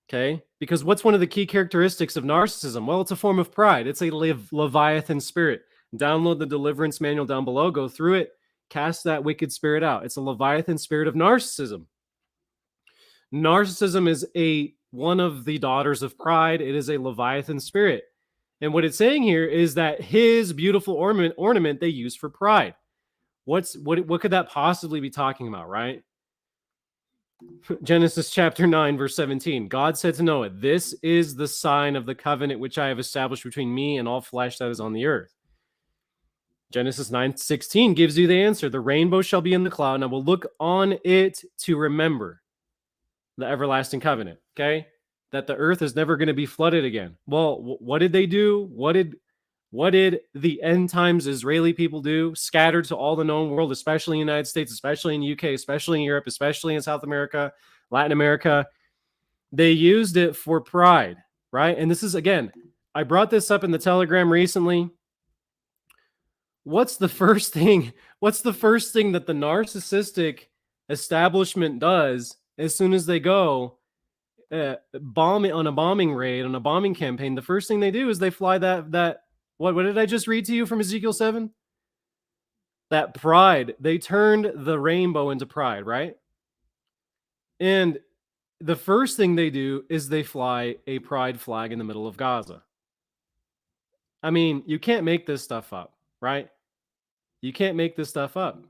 Okay? Because what's one of the key characteristics of narcissism? Well, it's a form of pride. It's a Leviathan spirit. Download the deliverance manual down below. Go through it. Cast that wicked spirit out. It's a Leviathan spirit of narcissism. Narcissism is one of the daughters of pride. It is a Leviathan spirit. And what it's saying here is that his beautiful ornament they use for pride. What could that possibly be talking about, right? Genesis chapter 9, verse 17. God said to Noah, "This is the sign of the covenant which I have established between me and all flesh that is on the earth." Genesis 9:16 gives you the answer. The rainbow shall be in the cloud, and I will look on it to remember the everlasting covenant. Okay? That the earth is never going to be flooded again. Well, what did they do? What did the end times Israeli people do? Scattered to all the known world, especially in the United States, especially in the UK, especially in Europe, especially in South America, Latin America. They used it for pride, right? And this is, again, I brought this up in the Telegram recently. What's the first thing that the narcissistic establishment does as soon as they go bombing on a bombing raid, on a bombing campaign? The first thing they do is they fly that what did I just read to you from Ezekiel 7? That pride. They turned the rainbow into pride, right? And the first thing they do is they fly a pride flag in the middle of Gaza. I mean, you can't make this stuff up, right? You can't make this stuff up.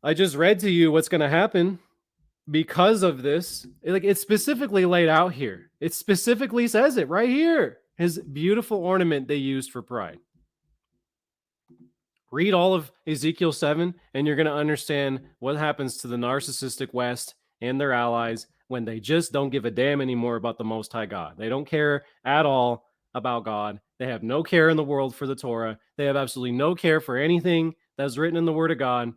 I just read to you what's going to happen because of this. It's specifically laid out here. It specifically says it right here. His beautiful ornament they used for pride. Read all of Ezekiel 7, and you're going to understand what happens to the narcissistic West and their allies when they just don't give a damn anymore about the Most High God. They don't care at all about God. They have no care in the world for the Torah. They have absolutely no care for anything that's written in the Word of God.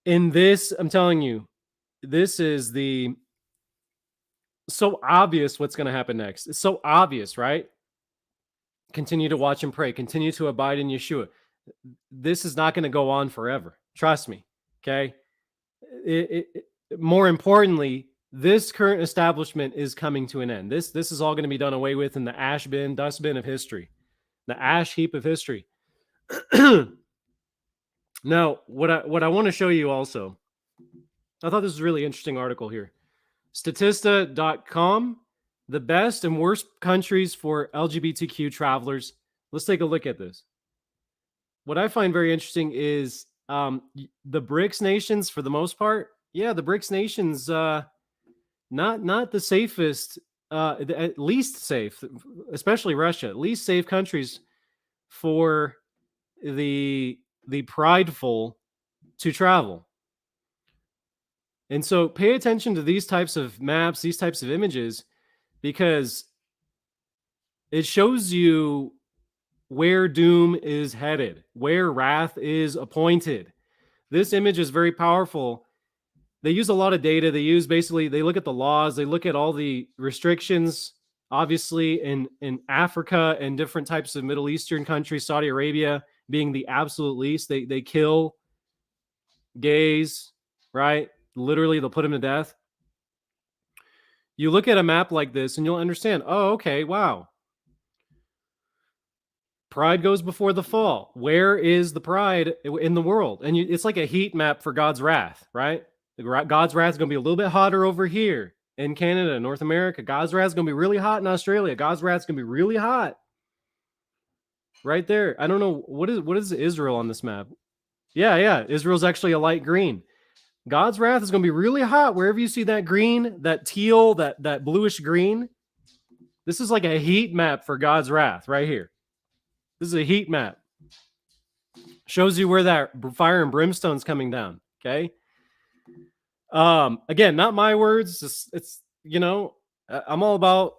In this, I'm telling you, this is so obvious what's going to happen next. It's so obvious, right? Continue to watch and pray. Continue to abide in Yeshua. This is not going to go on forever. Trust me. Okay. More importantly, this current establishment is coming to an end. This is all going to be done away with in the dustbin of history, the ash heap of history. Now, what I want to show you also I thought this was a really interesting article here. Statista.com, the best and worst countries for LGBTQ travelers. Let's take a look at this. What I find very interesting is the BRICS nations, for the most part. Yeah, the BRICS nations, not the safest, at least safe, especially Russia, least safe countries for the prideful to travel. And so pay attention to these types of maps, these types of images, because it shows you where doom is headed, where wrath is appointed. This image is very powerful. They use a lot of data. They look at the laws, they look at all the restrictions, obviously in Africa and different types of Middle Eastern countries, Saudi Arabia being the absolute least. They kill gays, right? Literally, they'll put them to death. You look at a map like this and you'll understand, oh, okay, wow. Pride goes before the fall. Where is the pride in the world? And it's like a heat map for God's wrath, right? God's wrath is going to be a little bit hotter over here in Canada, North America. God's wrath is going to be really hot in Australia. God's wrath is going to be really hot right there. I don't know. What is Israel on this map? Yeah. Israel's actually a light green. God's wrath is going to be really hot wherever you see that green, that teal, that bluish green. This is like a heat map for God's wrath right here. This is a heat map. Shows you where that fire and brimstone's coming down. Okay. Again, not my words. It's I'm all about,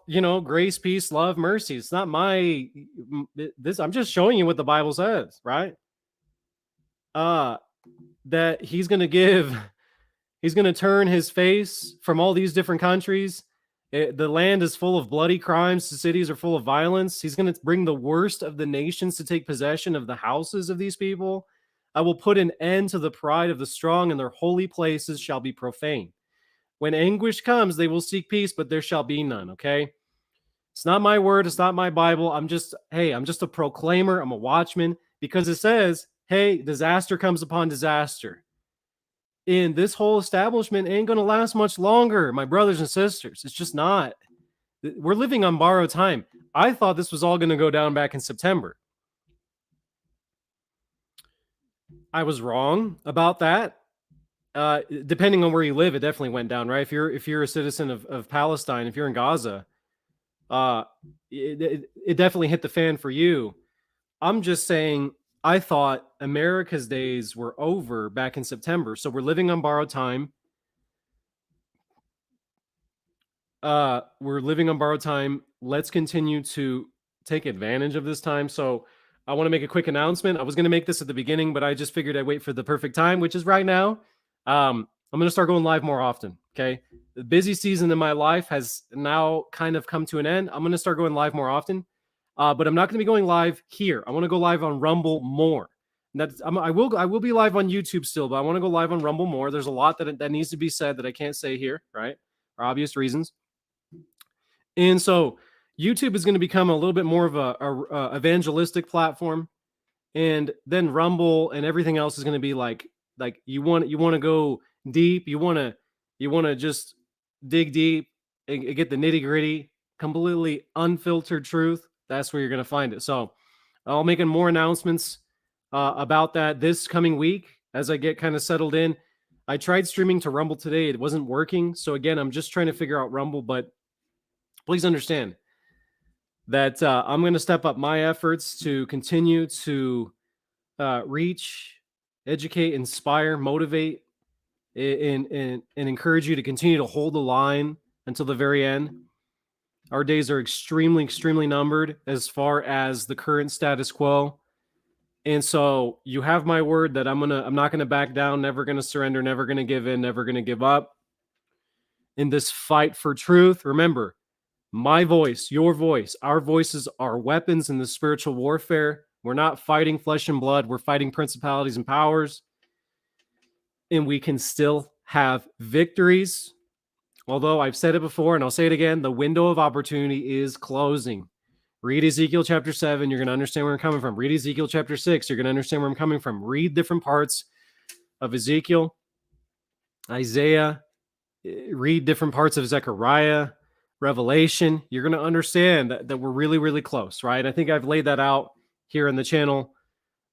grace, peace, love, mercy. It's not I'm just showing you what the Bible says, right? That he's going to turn his face from all these different countries. The land is full of bloody crimes. The cities are full of violence. He's going to bring the worst of the nations to take possession of the houses of these people. I will put an end to the pride of the strong, and their holy places shall be profane. When anguish comes, they will seek peace, but there shall be none, okay? It's not my word. It's not my Bible. I'm just a proclaimer. I'm a watchman, because it says, hey, disaster comes upon disaster. And this whole establishment ain't going to last much longer, my brothers and sisters. It's just not. We're living on borrowed time. I thought this was all going to go down back in September. I was wrong about that. Depending on where you live, it definitely went down, right? If you're a citizen of Palestine, if you're in Gaza, it definitely hit the fan for you. I'm just saying, I thought America's days were over back in September. So we're living on borrowed time. We're living on borrowed time. Let's continue to take advantage of this time. So I want to make a quick announcement. I was going to make this at the beginning, but I just figured I'd wait for the perfect time, which is right now. I'm going to start going live more often. Okay. The busy season in my life has now kind of come to an end. I'm going to start going live more often. But I'm not going to be going live here. I want to go live on Rumble more. I will be live on YouTube still, but I want to go live on Rumble more. There's a lot that needs to be said that I can't say here, right? For obvious reasons. And so YouTube is going to become a little bit more of a evangelistic platform, and then Rumble and everything else is going to be like you want to go deep. You want to just dig deep and get the nitty gritty, completely unfiltered truth. That's where you're going to find it. So I'll make more announcements about that this coming week as I get kind of settled in. I tried streaming to Rumble today. It wasn't working. So again, I'm just trying to figure out Rumble, but please understand that I'm going to step up my efforts to continue to reach, educate, inspire, motivate, and encourage you to continue to hold the line until the very end. Our days are extremely, extremely numbered as far as the current status quo. And so you have my word that I'm not going to back down, never going to surrender, never going to give in, never going to give up in this fight for truth. Remember, my voice, your voice, our voices are weapons in the spiritual warfare. We're not fighting flesh and blood. We're fighting principalities and powers. And we can still have victories. Although I've said it before and I'll say it again, the window of opportunity is closing. Read Ezekiel chapter 7. You're going to understand where I'm coming from. Read Ezekiel chapter 6. You're going to understand where I'm coming from. Read different parts of Ezekiel. Isaiah, read different parts of Zechariah, Revelation, you're going to understand that we're really, really close, right? I think I've laid that out here in the channel.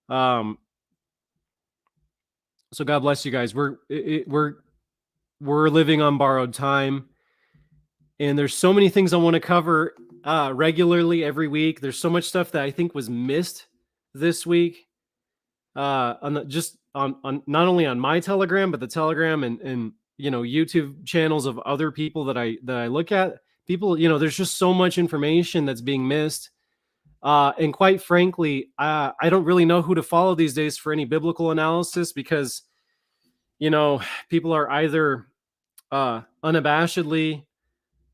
So God bless you guys. We're living on borrowed time, and there's so many things I want to cover regularly every week. There's so much stuff that I think was missed this week, on not only on my Telegram, but the Telegram and YouTube channels of other people that I look at. People, there's just so much information that's being missed. And quite frankly, I don't really know who to follow these days for any biblical analysis, because people are either unabashedly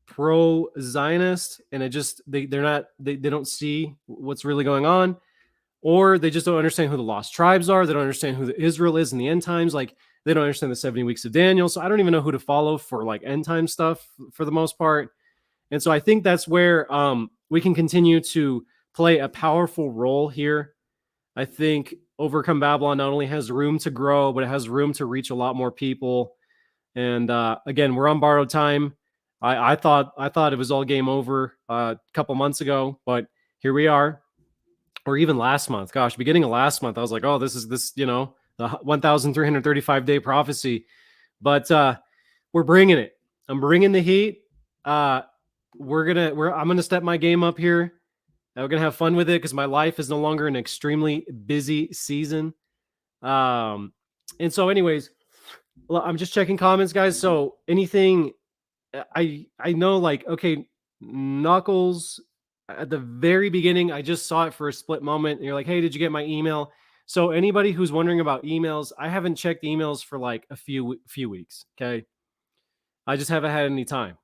pro-Zionist, and they don't see what's really going on, or they just don't understand who the lost tribes are. They don't understand who Israel is in the end times. Like, they don't understand the 70 weeks of Daniel. So I don't even know who to follow for like end time stuff for the most part. And so I think that's where we can continue to play a powerful role here. I think Overcome Babylon not only has room to grow, but it has room to reach a lot more people. And again, we're on borrowed time. I thought it was all game over a couple months ago, but here we are. Or even last month. Gosh, beginning of last month, I was like, oh, this is the 1,335 day prophecy. But we're bringing it. I'm bringing the heat. I'm gonna step my game up here. We're gonna have fun with it because my life is no longer an extremely busy season. And so, anyways, I'm just checking comments, guys. So anything, I know, like, okay, Knuckles, at the very beginning, I just saw it for a split moment. And you're like, hey, did you get my email? So anybody who's wondering about emails, I haven't checked emails for like a few weeks. Okay. I just haven't had any time.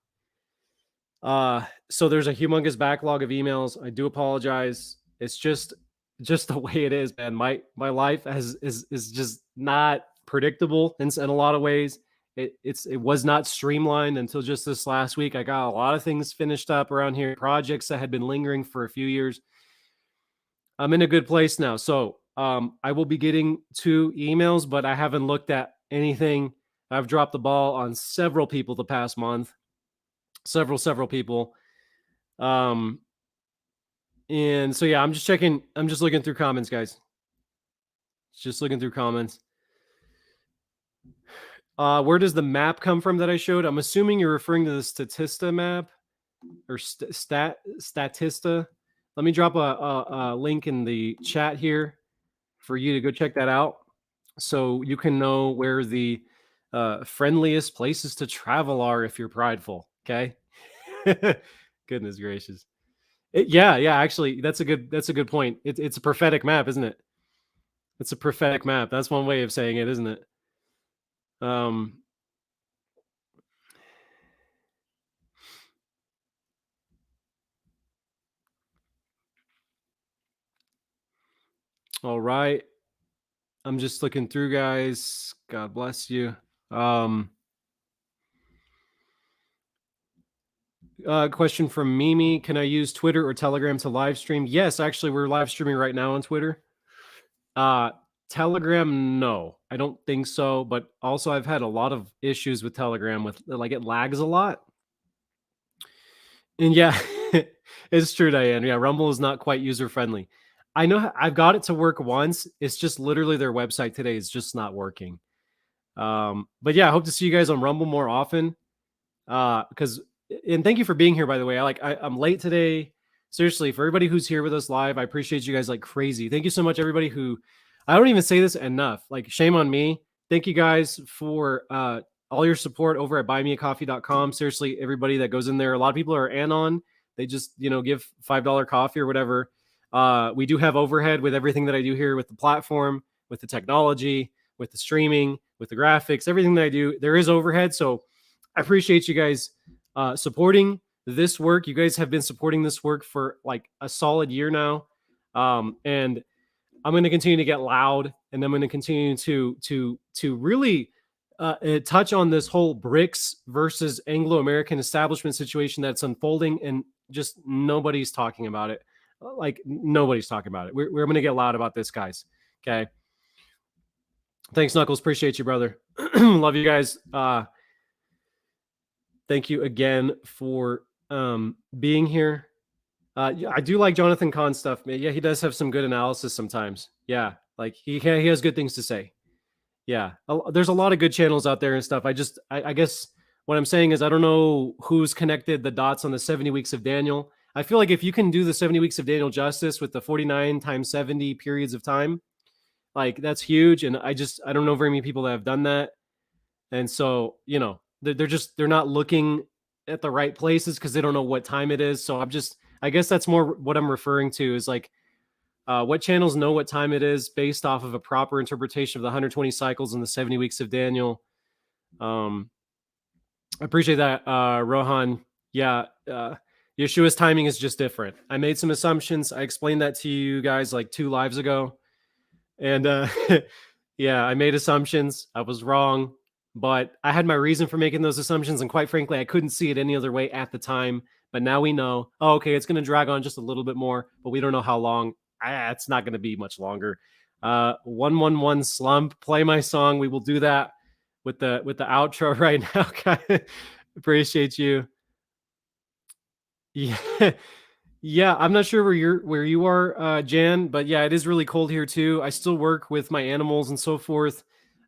So there's a humongous backlog of emails. I do apologize. It's just the way it is, man. My life is just not predictable in a lot of ways. It was not streamlined until just this last week. I got a lot of things finished up around here, projects that had been lingering for a few years. I'm in a good place now. So I will be getting 2 emails, but I haven't looked at anything. I've dropped the ball on several people the past month. Several people. And so yeah, I'm just looking through comments, guys. Just looking through comments. Where does the map come from that I showed? I'm assuming you're referring to the Statista map or Statista. Let me drop a link in the chat here for you to go check that out, so you can know where the friendliest places to travel are if you're prideful. Okay. Goodness gracious. Yeah. Actually, that's a good point. It's a prophetic map, isn't it? It's a prophetic map. That's one way of saying it, isn't it? All right. I'm just looking through, guys. God bless you. Question from Mimi. Can I use Twitter or Telegram to live stream? Yes, actually, we're live streaming right now on Twitter. Telegram, no, I don't think so. But also, I've had a lot of issues with Telegram with, like, it lags a lot. And yeah, it's true, Diane. Yeah, Rumble is not quite user friendly. I know I've got it to work once. It's just literally their website today is just not working. But yeah, I hope to see you guys on Rumble more often. And thank you for being here, by the way. I'm late today. Seriously, for everybody who's here with us live, I appreciate you guys like crazy. Thank you so much, everybody who, I don't even say this enough. Like, shame on me. Thank you guys for all your support over at buymeacoffee.com. Seriously, everybody that goes in there, a lot of people are anon. They just, give $5 coffee or whatever. We do have overhead with everything that I do here with the platform, with the technology, with the streaming, with the graphics, everything that I do. There is overhead. So I appreciate you guys supporting this work. You guys have been supporting this work for like a solid year now. And I'm going to continue to get loud, and I'm going to continue to really touch on this whole BRICS versus Anglo-American establishment situation that's unfolding, and just nobody's talking about it. Like, nobody's talking about it. We're going to get loud about this, guys. Okay. Thanks, Knuckles. Appreciate you, brother. Love you guys. Thank you again for being here. I do like Jonathan Cahn's stuff. Yeah, he does have some good analysis sometimes. Yeah, like he has good things to say. Yeah, there's a lot of good channels out there and stuff. I guess what I'm saying is I don't know who's connected the dots on the 70 weeks of Daniel. I feel like if you can do the 70 weeks of Daniel justice with the 49 times 70 periods of time, like that's huge. And I don't know very many people that have done that. And so, they're not looking at the right places because they don't know what time it is. So I guess that's more what I'm referring to is like, what channels know what time it is based off of a proper interpretation of the 120 cycles and the 70 weeks of Daniel. I appreciate that, Rohan. Yeah, Yeshua's timing is just different. I made some assumptions. I explained that to you guys like 2 lives ago. And yeah, I made assumptions. I was wrong, but I had my reason for making those assumptions. And quite frankly, I couldn't see it any other way at the time. But now we know, oh, okay, it's going to drag on just a little bit more, but we don't know how long. It's not going to be much longer. 111 slump, play my song. We will do that with the outro right now. Appreciate you. Yeah. Yeah, I'm not sure where you are, Jan, but yeah, it is really cold here too. I still work with my animals and so forth.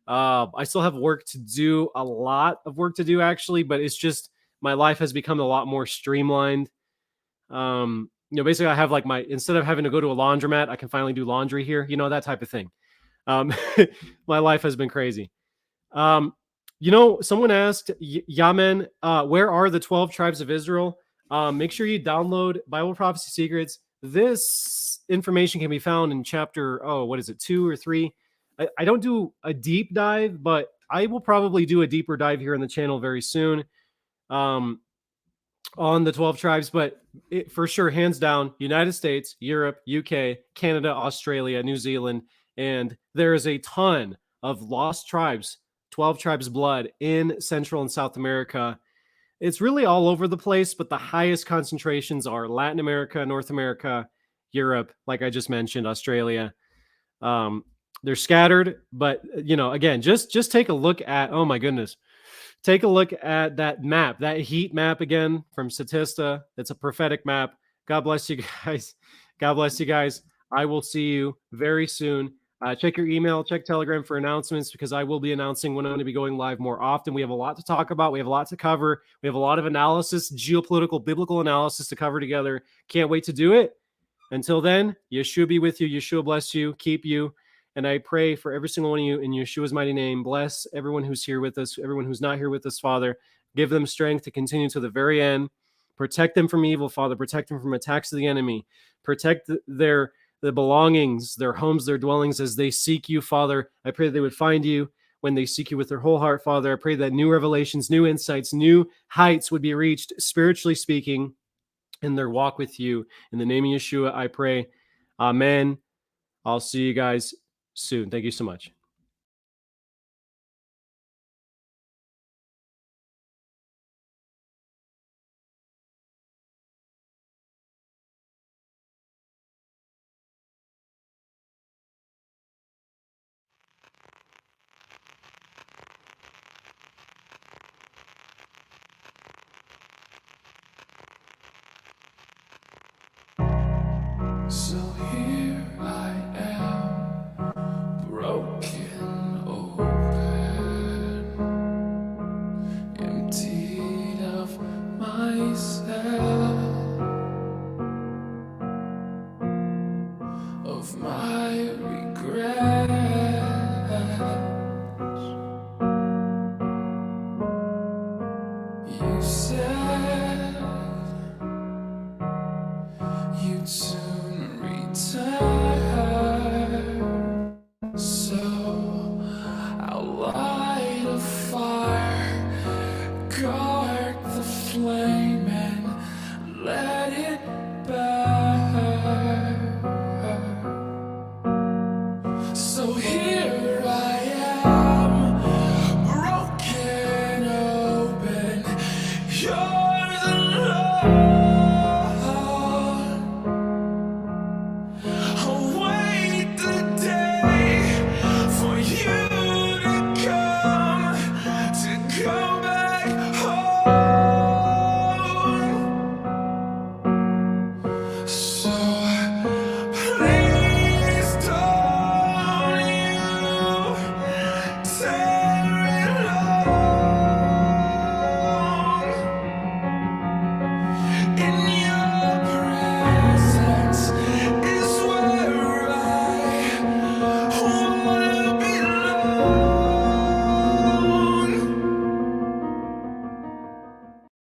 I still have work to do, a lot of work to do actually, but it's just my life has become a lot more streamlined. Basically I have like instead of having to go to a laundromat, I can finally do laundry here, that type of thing. My life has been crazy. Someone asked, Yamen, where are the 12 tribes of Israel? Make sure you download Bible Prophecy Secrets. This information can be found in chapter, 2 or 3. I don't do a deep dive, but I will probably do a deeper dive here on the channel very soon on the 12 tribes. But for sure, hands down, United States, Europe, UK, Canada, Australia, New Zealand, and there is a ton of lost tribes, 12 tribes blood in Central and South America. It's really all over the place, but the highest concentrations are Latin America, North America, Europe, like I just mentioned, Australia. They're scattered, but again, just take a look at, oh my goodness, take a look at that map, that heat map again from Statista. It's a prophetic map. God bless you guys. God bless you guys. I will see you very soon. Check your email, check Telegram for announcements because I will be announcing when I'm going to be going live more often. We have a lot to talk about. We have a lot to cover. We have a lot of analysis, geopolitical, biblical analysis to cover together. Can't wait to do it. Until then, Yeshua be with you. Yeshua bless you, keep you. And I pray for every single one of you in Yeshua's mighty name. Bless everyone who's here with us, everyone who's not here with us, Father. Give them strength to continue to the very end. Protect them from evil, Father. Protect them from attacks of the enemy. Protect their belongings, their homes, their dwellings as they seek you, Father. I pray that they would find you when they seek you with their whole heart, Father. I pray that new revelations, new insights, new heights would be reached, spiritually speaking, in their walk with you. In the name of Yeshua, I pray. Amen. I'll see you guys soon. Thank you so much. So here I am, broken open, emptied of myself, of my regrets. You said you'd soon return, so I'll light a fire, guard the flame and let it burn. So here